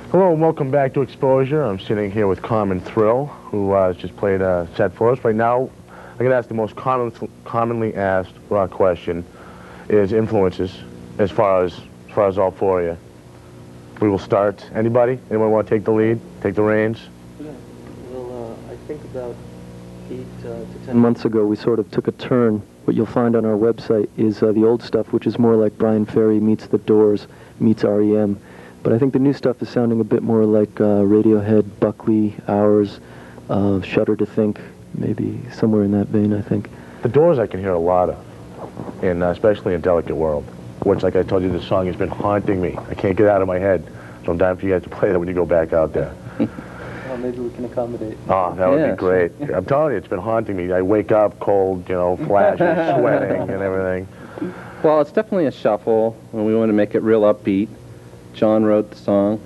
Hello and welcome back to Exposure. I'm sitting here with Carmen Thrill, who has just played a set for us. Right now, I'm going to ask the most commonly asked question is influences as far as all four of you. We will start. Anybody? Anyone want to take the lead? Take the reins? Yeah. Well, I think about 8 to 10 months ago, we sort of took a turn. What you'll find on our website is the old stuff, which is more like Brian Ferry meets The Doors, meets REM. But I think the new stuff is sounding a bit more like Radiohead, Buckley, Hours, Shudder to Think, maybe somewhere in that vein, I think. The Doors I can hear a lot of, and especially in Delicate World, which, like I told you, this song has been haunting me. I can't get it out of my head, so I'm dying for you guys to play that when you go back out there. Well, maybe we can accommodate. Oh, that would be great. I'm telling you, it's been haunting me. I wake up cold, you know, flashes, sweating, and everything. Well, it's definitely a shuffle, and we want to make it real upbeat. John wrote the song,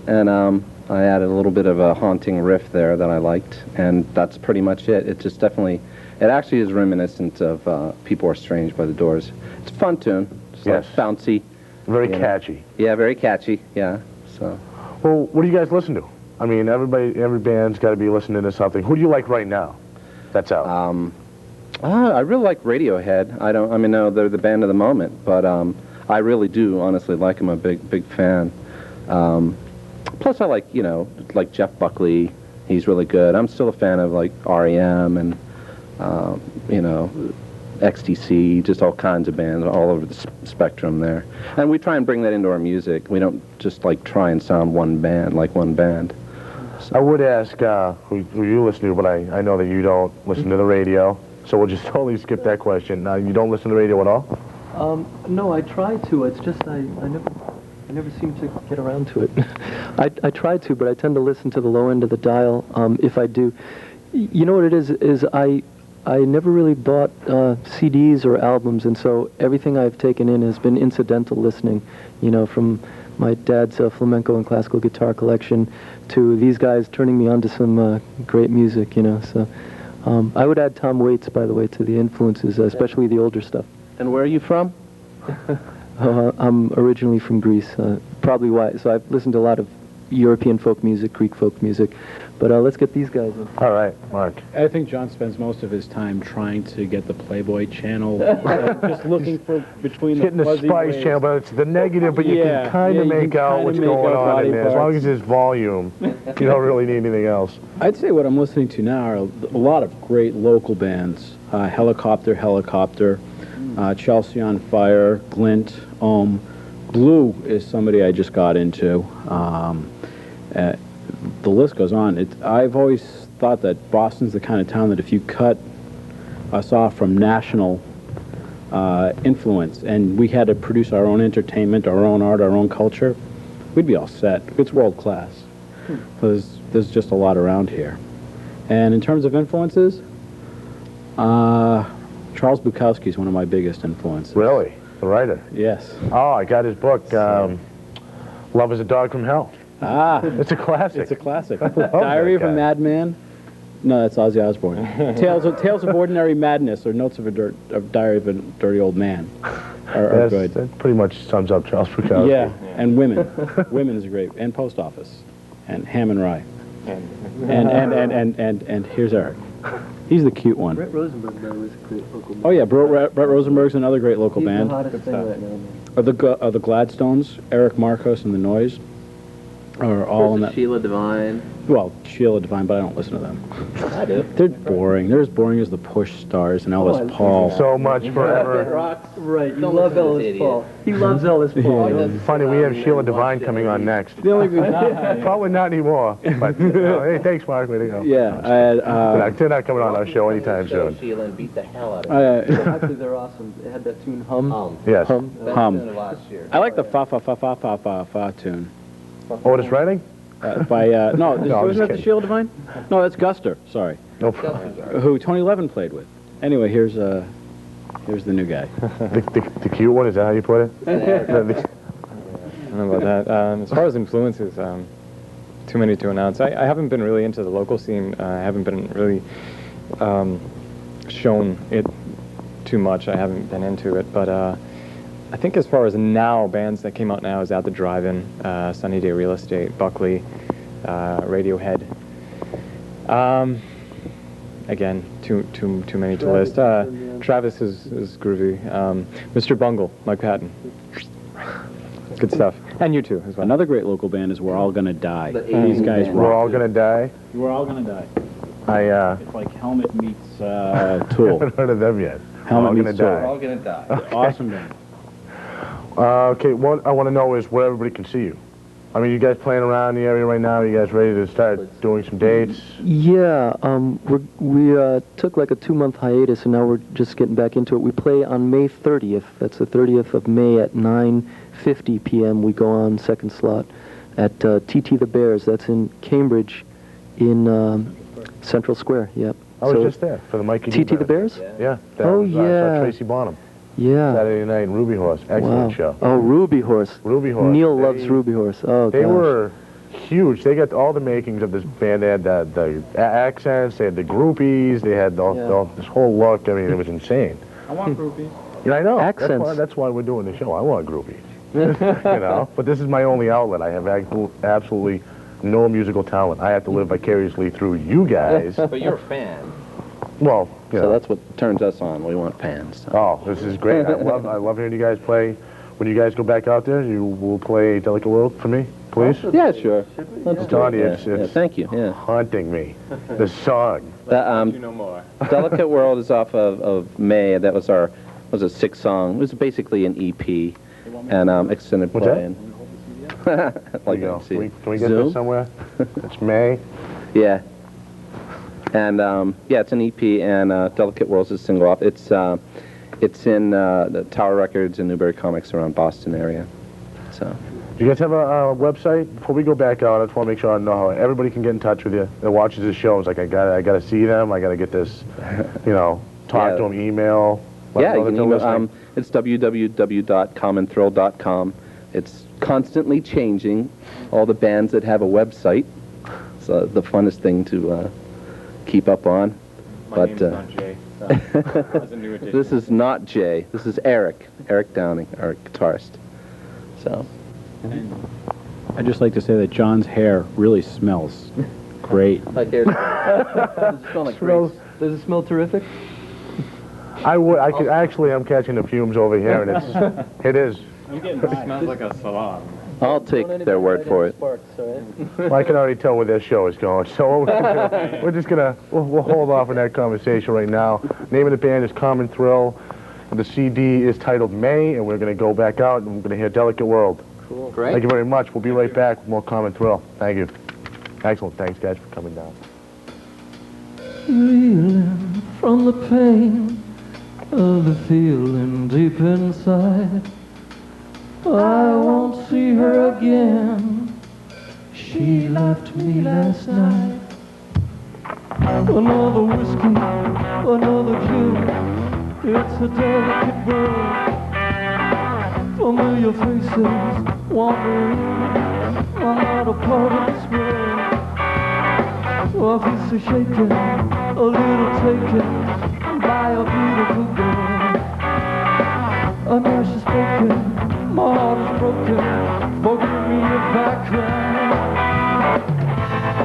and I added a little bit of a haunting riff there that I liked, and that's pretty much it. It just definitely, it actually is reminiscent of People Are Strange by The Doors. It's a fun tune. It's like bouncy. Very catchy. Yeah, very catchy, yeah. So. Well, what do you guys listen to? I mean, every band's got to be listening to something. Who do you like right now that's out? I really like Radiohead. I mean, no, they're the band of the moment, but I really do honestly like them. I'm a big fan. Plus I like, you know, like Jeff Buckley. He's really good. I'm still a fan of like REM and, you know, XTC, just all kinds of bands all over the spectrum there. And we try and bring that into our music. We don't just like try and sound one band, like one band. So. I would ask who you listen to, but I know that you don't listen to the radio, so we'll just totally skip that question. Now, you don't listen to the radio at all? No, I try to. It's just I never seem to get around to it. I try to, but I tend to listen to the low end of the dial. If I do, you know what it is I never really bought CDs or albums, and so everything I've taken in has been incidental listening. You know, from my dad's flamenco and classical guitar collection to these guys turning me on to some great music. You know, so I would add Tom Waits, by the way, to the influences, especially the older stuff. And where are you from? I'm originally from Greece, probably why. So I've listened to a lot of European folk music, Greek folk music. But let's get these guys in. All right, Mark. I think John spends most of his time trying to get the Playboy channel, just looking for between getting the Spice channel, but it's the negative, but you can kind of make out what's going on in there. As long as there's volume, you don't really need anything else. I'd say what I'm listening to now are a lot of great local bands. Helicopter, Chelsea on Fire, Glint, Blue is somebody I just got into. The list goes on. I've always thought that Boston's the kind of town that if you cut us off from national influence and we had to produce our own entertainment, our own art, our own culture, we'd be all set. It's world class. There's just a lot around here. And in terms of influences, Charles Bukowski is one of my biggest influences. Really? The writer? Yes. Oh, I got his book, Love is a Dog from Hell. Ah. It's a classic. It's a classic. Diary of a Madman. No, that's Ozzy Osbourne. Tales of Ordinary Madness or Notes of a Diary of a Dirty Old Man are good. That pretty much sums up Charles Bukowski. Yeah, and Women. Women is great. And Post Office. And Ham and Rye. And here's Eric. He's the cute one. Brett Rosenberg, though, is a great local band. Oh yeah, Brett Rosenberg's another great local band. He's the hottest thing right now. The Gladstones, Eric Marcos and the Noise, are all in that. Sheila Divine. Well, Sheila Divine, but I don't listen to them. I do. They're boring. They're as boring as the Push Stars and Ellis Paul. So much forever. Right, you love Ellis Paul. He loves Ellis Paul. Funny, we have Sheila Divine coming on next. The only good. Probably not anymore. But hey, thanks, Mark. Way to go. Yeah, they're not coming on our show anytime soon. Sheila and beat the hell out of Actually, they're awesome. They had that tune Hum. Yes. Hum. last year. I like the fa fa fa fa fa fa fa tune. Otis Redding? By no, I'm wasn't just that the kidding. Sheila Divine? No, that's Guster. Sorry, No problem. who Tony Levin played with. Anyway, here's the new guy. The cute one, is that how you put it? I don't know about that. As far as influences, too many to announce. I haven't been really into the local scene. I haven't been really shown it too much. I haven't been into it, but I think as far as now, bands that came out now is At the Drive-In, Sunny Day Real Estate, Buckley, Radiohead. Again, too many to list. Travis is groovy. Mr. Bungle, Mike Patton. Good stuff. And you too as well. Another great local band is We're All Gonna Die. The These 80s guys band. We're rock. all gonna die. We're All Gonna Die. I It's like Helmet meets haven't Tool. heard of them yet. Helmet We're all meets gonna Tool. We're all gonna die. Awesome band. Okay, what I want to know is where everybody can see you. I mean, you guys playing around the area right now? You guys ready to start doing some dates? Yeah, we took like a 2-month hiatus, and now we're just getting back into it. We play on May 30th. That's the 30th of May at 9:50 p.m. We go on second slot at TT the Bears. That's in Cambridge, in Central Square. Yep. I was So just there for the Mikey D TT the band. Bears? Yeah. That Oh, was, yeah. Tracy Bonham. Yeah. Saturday night in Ruby Horse. Excellent Wow. show. Oh, Ruby Horse. Ruby Horse. Neil They- loves Ruby Horse. Oh, They gosh. were huge. They got all the makings of this band. They had the accents, they had the groupies, they had this whole look. I mean, it was insane. I want groupies. Yeah, I know. Accents. That's why we're doing the show. I want groupies. You know? But this is my only outlet. I have absolutely no musical talent. I have to live vicariously through you guys. But you're a fan. Well, you So know. that's what turns us on. We want fans. So. Oh, this is great. I love hearing you guys play. When you guys go back out there, you will play Delicate World for me, please. Yeah, sure. Let's do Johnny, it. Yeah, it's thank you. Yeah. haunting me. The song. The, You know more. Delicate World is off of May. That was our a 6-song. It was basically an EP and extended What's play. There Like you go. see. Can we get Zoom? this somewhere? It's May. Yeah. And yeah, it's an EP, and Delicate World's a single off. It's in the Tower Records and Newbury Comics around Boston area. So Do you guys have a website? Before we go back out, I just want to make sure I know how everybody can get in touch with you that watches the show. It's like I gotta see them. I gotta get this, talk Yeah. to them, email. let yeah, them you know can that they're email. listening. It's www.commonthrill.com. It's constantly changing. All the bands that have a website. So the funnest thing to keep up on. My But, name's not Jay. So that's a new addition. This is not Jay. This is Eric. Eric Downing, our guitarist. So. I'd just like to say that John's hair really smells great. Does it smell like Smells- grapes? Does it smell terrific? I could actually. I'm catching the fumes over here, and it is. It smells like a salon. I'll take their word for it. Sparks, all right? Well, I can already tell where their show is going, so we'll hold off on that conversation right now. Name of the band is Common Thrill. The CD is titled May, and we're going to go back out and we're going to hear Delicate World. Cool. Great. Thank you very much. We'll be right back with more Common Thrill. Thank you. Excellent. Thanks, guys, for coming down. Reeling from the pain of the feeling deep inside. I won't see her again. She left me last night. Another whiskey, another cue. It's a delicate world. Familiar faces wandering. I'm not a part of this world. Well, I feel so shaken, a little taken by a beautiful girl. And now she's spoken, my heart is broken. Forgive me if I cry.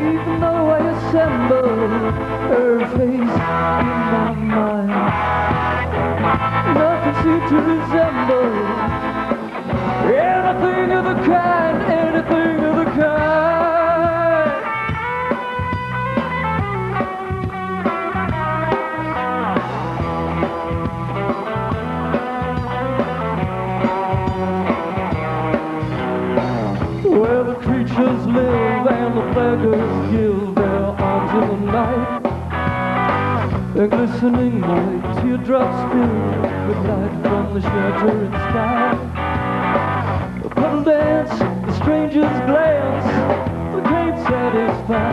Even though I assemble her face in my mind, nothing seems to resemble anything of the kind, anything of the kind. Where the creatures live and the beggars give their arms in the night. A glistening white teardrops spill with light from the sheltering sky. A puddle dance, the stranger's glance, the can't satisfy.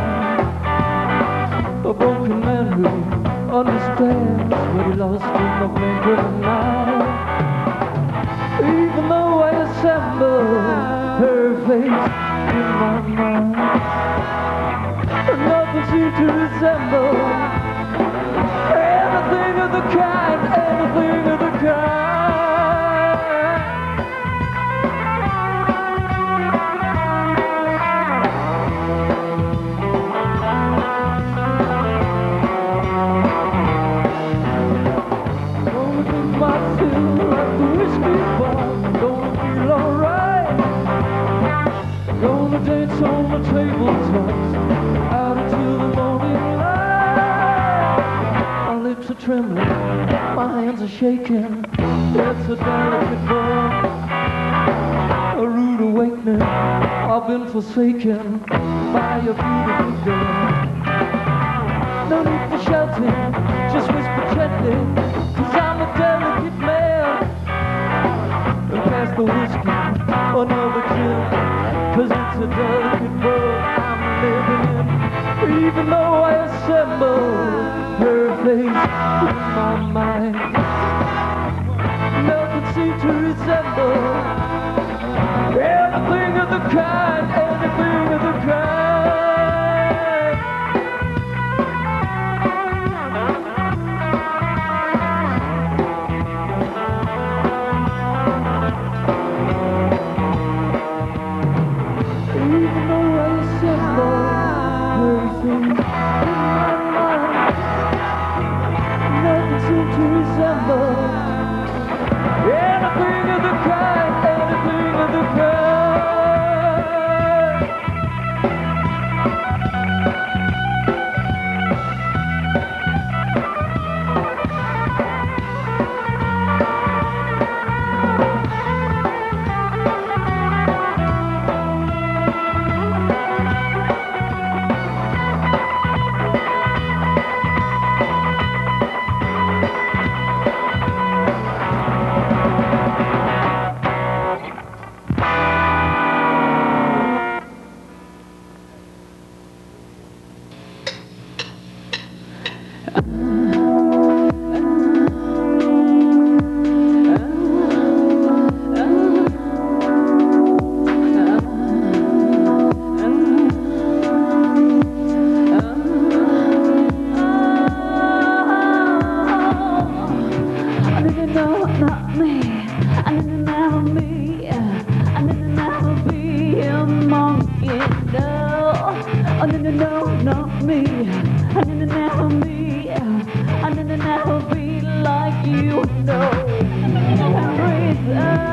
A broken man who understands what he lost in the blink of an eye. Even though I assemble her face in my mind, on the tabletops, out into the morning light. My lips are trembling, my hands are shaking. It's a delicate bug, a rude awakening. I've been forsaken by a beautiful girl. No need for shouting, just whisper gently, 'cause I'm a delicate man. And pass the whiskey, another gin, 'cause it's a delicate world I'm living in. Even though I assemble her face in my mind, nothing seems to resemble anything of the kind, anything of the kind. Even though I assemble her face in my mind, nothing seems to resemble anything of the kind, anything of the kind. Never be like you, no. And reason